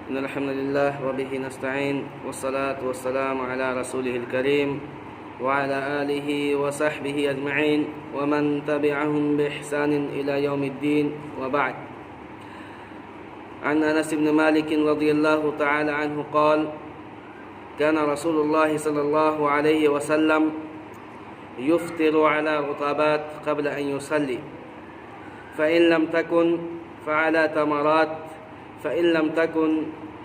إن الحمد لله وبه نستعين والصلاة والسلام على رسوله الكريم وعلى آله وصحبه أجمعين ومن تبعهم بإحسان إلى يوم الدين وبعد. عن أنس بن مالك رضي الله تعالى عنه قال: كان رسول الله صلى الله عليه وسلم يفطر على رطبات قبل أن يصلي، فإن لم تكن فعلى تمرات، فإن لم تكن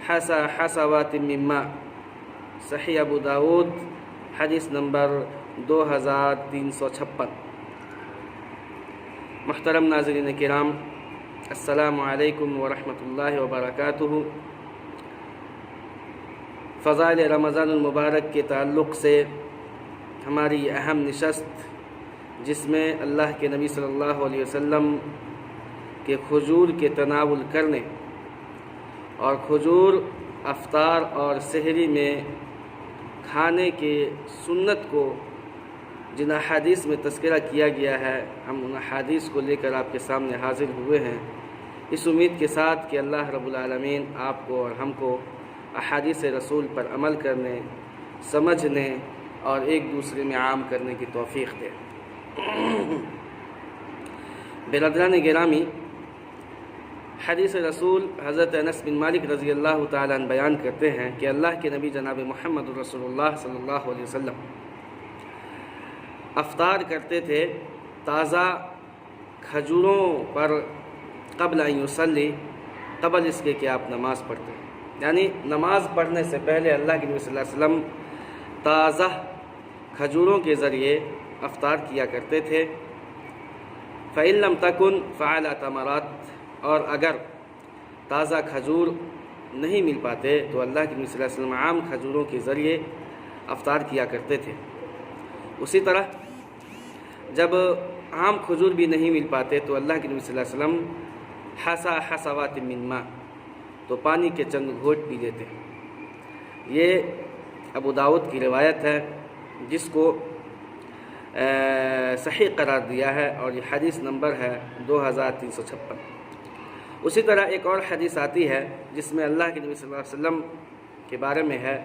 حسى حسوات من ماء. صحیح ابو داود حدیث نمبر 2356۔ محترم ناظرین کرام، السلام علیکم ورحمۃ اللہ وبرکاتہ۔ فضائل رمضان المبارک کے تعلق سے ہماری اہم نشست، جس میں اللہ کے نبی صلی اللہ علیہ وسلم کے کھجور کے تناول کرنے اور کھجور افطار اور سحری میں کھانے کے سنت کو جن احادیث میں تذکرہ کیا گیا ہے، ہم ان احادیث کو لے کر آپ کے سامنے حاضر ہوئے ہیں، اس امید کے ساتھ کہ اللہ رب العالمین آپ کو اور ہم کو احادیث رسول پر عمل کرنے، سمجھنے اور ایک دوسرے میں عام کرنے کی توفیق دے۔ برادران گرامی، حدیث رسول حضرت انس بن مالک رضی اللہ تعالیٰ عنہ بیان کرتے ہیں کہ اللہ کے نبی جناب محمد رسول اللہ صلی اللہ علیہ وسلم افطار کرتے تھے تازہ کھجوروں پر قبل ان یصلی، قبل اس کے کہ آپ نماز پڑھتے ہیں، یعنی نماز پڑھنے سے پہلے اللہ کے نبی صلی اللہ علیہ وسلم تازہ کھجوروں کے ذریعے افطار کیا کرتے تھے۔ فإن لم تكن فعلى تمرات، اور اگر تازہ کھجور نہیں مل پاتے تو اللہ کے نبی صلی اللہ علیہ وسلم عام کھجوروں کے ذریعے افطار کیا کرتے تھے۔ اسی طرح جب عام کھجور بھی نہیں مل پاتے تو اللہ کے نبی صلی اللہ علیہ وسلم حسا حسوات من ماء، تو پانی کے چند گھونٹ پی لیتے۔ یہ ابو داؤد کی روایت ہے جس کو صحیح قرار دیا ہے، اور یہ حدیث نمبر ہے 2356۔ اسی طرح ایک اور حدیث آتی ہے جس میں اللہ کے نبی صلی اللہ علیہ وسلم کے بارے میں ہے: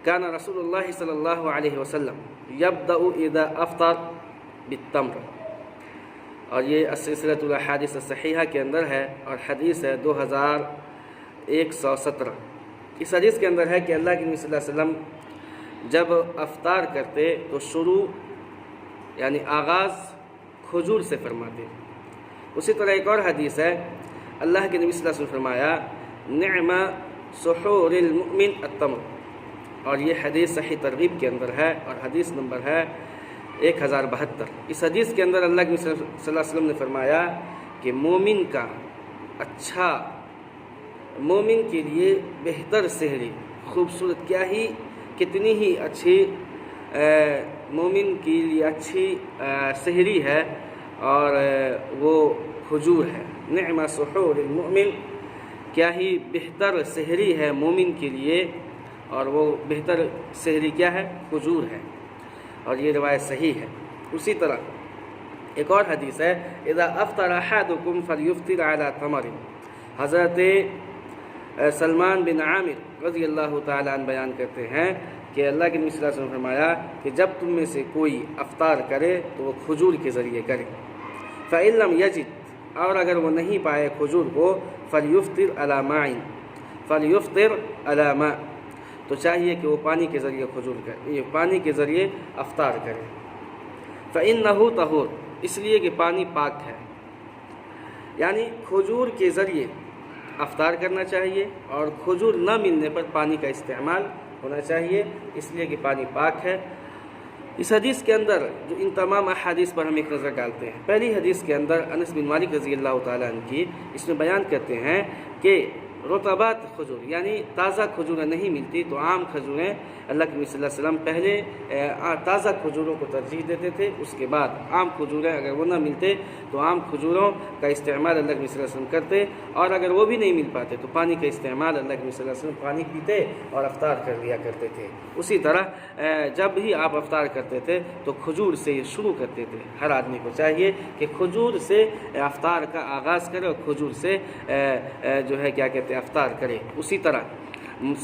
کان رسول اللہ صلی اللہ علیہ وسلم یبدأ اذا افطر بالتمر، اور یہ سلسلۃ الاحادیث الصحیحہ کے اندر ہے، اور حدیث ہے 2117۔ اس حدیث کے اندر ہے کہ اللہ کے نبی صلی اللہ علیہ وسلم جب افطار کرتے تو شروع یعنی آغاز کھجور سے فرماتے۔ اسی طرح ایک اور حدیث ہے، اللہ کے نبی صلی اللہ علیہ وسلم فرمایا: نعم سحور المؤمن التمر، اور یہ حدیث صحیح ترغیب کے اندر ہے، اور حدیث نمبر ہے 1072۔ اس حدیث کے اندر اللہ کے نبی صلی اللہ علیہ وسلم نے فرمایا کہ مومن کا اچھا، مومن کے لیے بہتر سحری، خوبصورت، کتنی ہی اچھی مومن کے لیے اچھی سحری ہے، اور وہ کھجور ہے۔ نعم سحور المؤمن، کیا ہی بہتر سحری ہے مومن کے لیے، اور وہ بہتر سحری کیا ہے؟ کھجور ہے، اور یہ روایت صحیح ہے۔ اسی طرح ایک اور حدیث ہے: اذا افطر احدکم فلیفطر علی تمر۔ حضرت سلمان بن عامر رضی اللہ تعالیٰ عنہ بیان کرتے ہیں کہ اللہ کے نبی صلی اللہ علیہ وسلم نے فرمایا کہ جب تم میں سے کوئی افطار کرے تو وہ کھجور کے ذریعے کرے۔ فإن لم یجد، اور اگر وہ نہیں پائے کھجور کو، فلیفطر علی ماء، فلیفطر علی ماء، تو چاہیے کہ وہ پانی کے ذریعے کھجور کرے، یہ پانی کے ذریعے افطار کرے۔ فإنہ طہور، اس لیے کہ پانی پاک ہے، یعنی کھجور کے ذریعے افطار کرنا چاہیے، اور کھجور نہ ملنے پر پانی کا استعمال ہونا چاہیے، اس لیے کہ پانی پاک ہے۔ اس حدیث کے اندر جو ان تمام احادیث پر ہم ایک نظر ڈالتے ہیں، پہلی حدیث کے اندر انس بن مالک رضی اللہ تعالیٰ عنہ کی، اس میں بیان کرتے ہیں کہ رطبات کھجور، یعنی تازہ کھجوریں نہیں ملتی تو عام کھجوریں اللہ کے نبی صلی اللہ علیہ وسلم پہلے تازہ کھجوروں کو ترجیح دیتے تھے، اس کے بعد عام کھجوریں اگر وہ نہ ملتے تو عام کھجوروں کا استعمال اللہ کے نبی صلی اللہ علیہ وسلم کرتے، اور اگر وہ بھی نہیں مل پاتے تو پانی کا استعمال اللہ کے نبی صلی اللہ علیہ وسلم پانی پیتے اور افطار کر لیا کرتے تھے۔ اسی طرح جب بھی آپ افطار کرتے تھے تو کھجور سے یہ شروع کرتے تھے۔ ہر آدمی کو چاہیے کہ کھجور سے افطار کا آغاز کرے، اور کھجور سے جو ہے کیا کہتے ہیں افطار کرے۔ اسی طرح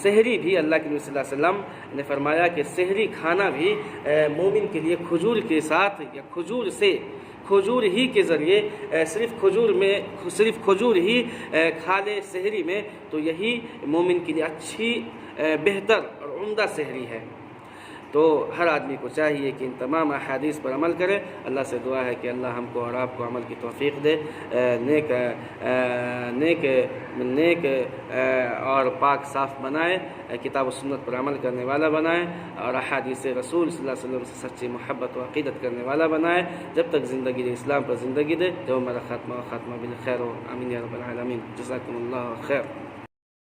سحری بھی اللہ کے نبی صلی اللہ علیہ وسلم نے فرمایا کہ سحری کھانا بھی مومن کے لیے کھجور کے ساتھ یا کھجور ہی کے ذریعے صرف کھجور ہی کھا لے سحری میں، تو یہی مومن کے لیے اچھی بہتر اور عمدہ سحری ہے۔ تو ہر آدمی کو چاہیے کہ ان تمام احادیث پر عمل کرے۔ اللہ سے دعا ہے کہ اللہ ہم کو اور آپ کو عمل کی توفیق دے، نیک اور پاک صاف بنائے، کتاب و سنت پر عمل کرنے والا بنائے، اور احادیث رسول صلی اللہ علیہ وسلم سے سچی محبت و عقیدت کرنے والا بنائے، جب تک زندگی دے اسلام پر زندگی دے، جو ہمارا خاتمہ بالخیر ہو۔ آمین یا رب العالمین۔ جزاکم اللہ خیر۔